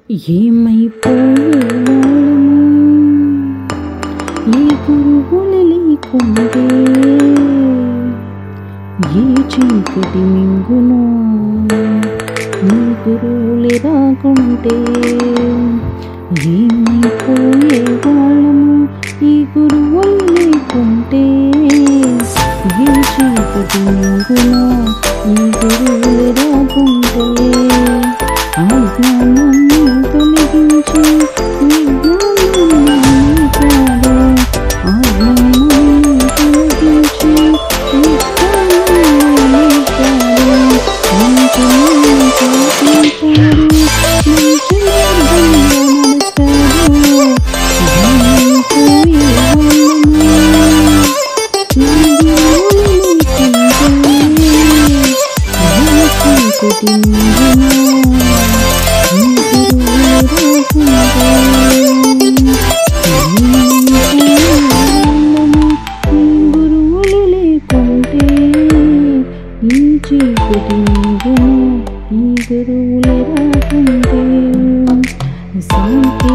ఏమైపోయేవాళ్ళము ఈ గురువులు లేకుంటే, ఏ చీకటి మింగును నీ గురువులే రాకుంటే. ఏమైపోయేవాళ్ళము ఈ గురువులు లేకుంటే, ఏ చీకటి మింగును నీ గురువులే రాకుంటే. అజ్ఞానాన్ని తొలగించి విజ్ఞానాన్ని కాదు, అజ్ఞానాన్ని తొలగించి విజ్ఞానాన్ని కాదు. మంచి చూపించారు, మంచి మార్గంలో నడుస్తారు. ఈ గురువులే రాకుంటే శాంతి